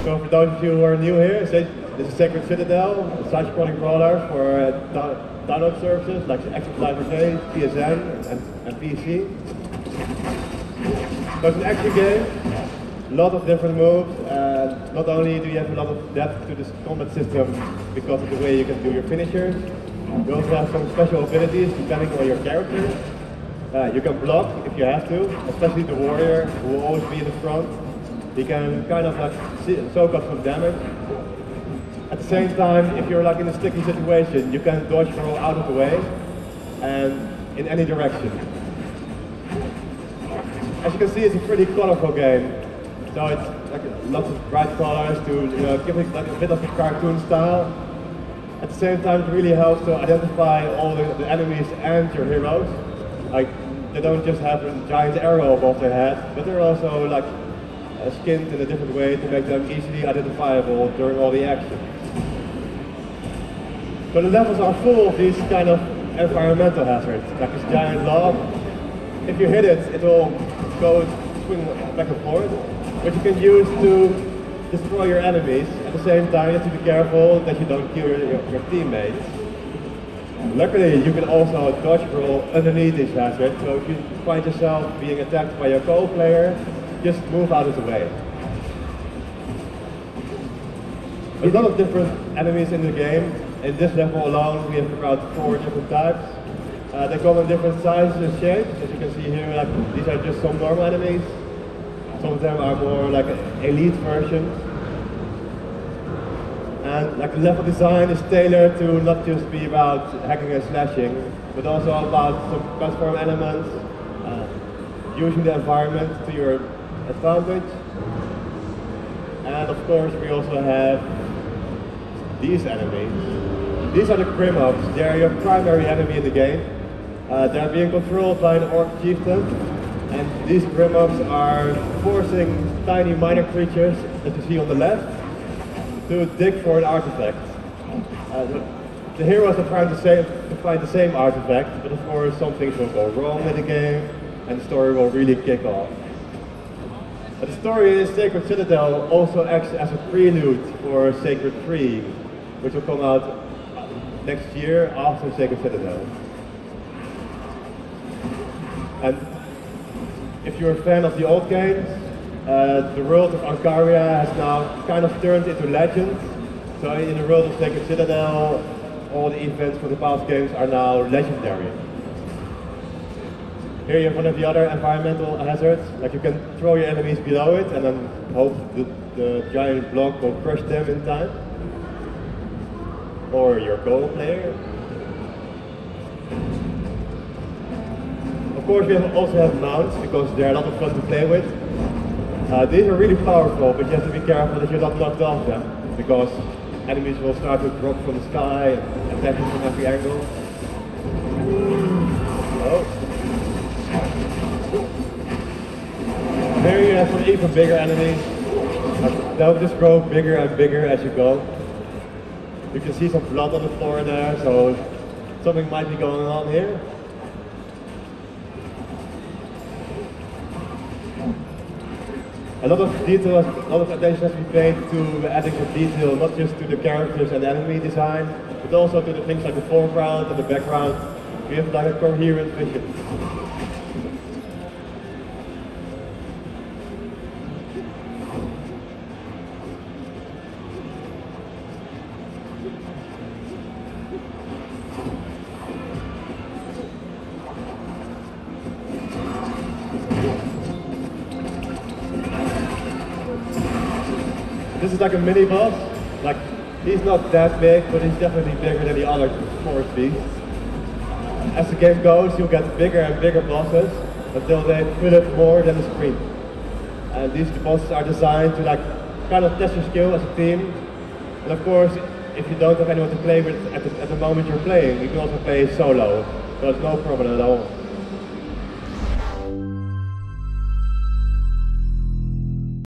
So for those of you who are new here, this is Sacred Citadel, a side-scrolling brawler for download services like Active Library, PSN and PC. So it's an action game, a lot of different moves, and not only do you have a lot of depth to this combat system because of the way you can do your finishers, you also have some special abilities depending on your character. You can block if you have to, especially the warrior who will always be in the front. He can kind of like soak up some damage. At the same time, if you're like in a sticky situation, you can dodge roll out of the way and in any direction. As you can see, it's a pretty colorful game. So it's like lots of bright colors to give it like a bit of a cartoon style. At the same time, it really helps to identify all the enemies and your heroes. Like they don't just have a giant arrow above their head, but they're also like skinned in a different way to make them easily identifiable during all the action. So the levels are full of these kind of environmental hazards, like this giant log. If you hit it, it will go swing back and forth, which you can use to destroy your enemies. At the same time, you have to be careful that you don't kill your teammates. Luckily, you can also dodge roll underneath this hazard, so if you find yourself being attacked by your co-player, just move out of the way. A lot of different enemies in the game. In this level alone, we have about 4 different types. They come in different sizes and shapes. As you can see here, like, these are just some normal enemies. Some of them are more like elite versions. And like the level design is tailored to not just be about hacking and slashing, but also about some platform elements, using the environment to your advantage. And of course we also have these enemies. These are the Grimobs. They are your primary enemy in the game. They are being controlled by an orc chieftain, and these Grimobs are forcing tiny minor creatures that you see on the left to dig for an artifact. The heroes are trying to find the same artifact, but of course some things will go wrong in the game and the story will really kick off. But the story in Sacred Citadel also acts as a prelude for Sacred 3, which will come out next year after Sacred Citadel. And if you're a fan of the old games, the world of Ankaria has now kind of turned into legend. So in the world of Sacred Citadel, all the events from the past games are now legendary. Here you have one of the other environmental hazards, like you can throw your enemies below it and then hope the giant block will crush them in time. Or your goal player. Of course we also have mounts, because they're a lot of fun to play with. These are really powerful, but you have to be careful that you're not knocked off them, because enemies will start to drop from the sky and attack you from every angle. Oh. There you have some even bigger enemies. They'll just grow bigger and bigger as you go. You can see some blood on the floor there, so something might be going on here. A lot of detail, a lot of attention has to be paid to adding some detail, not just to the characters and enemy design, but also to the things like the foreground and the background. We have like a coherent vision. This is like a mini boss. Like, he's not that big, but he's definitely bigger than the other forest beasts. As the game goes, you'll get bigger and bigger bosses until they fill up more than the screen. And these bosses are designed to like kind of test your skill as a team. And of course, if you don't have anyone to play with at the moment you're playing, you can also play solo. So it's no problem at all.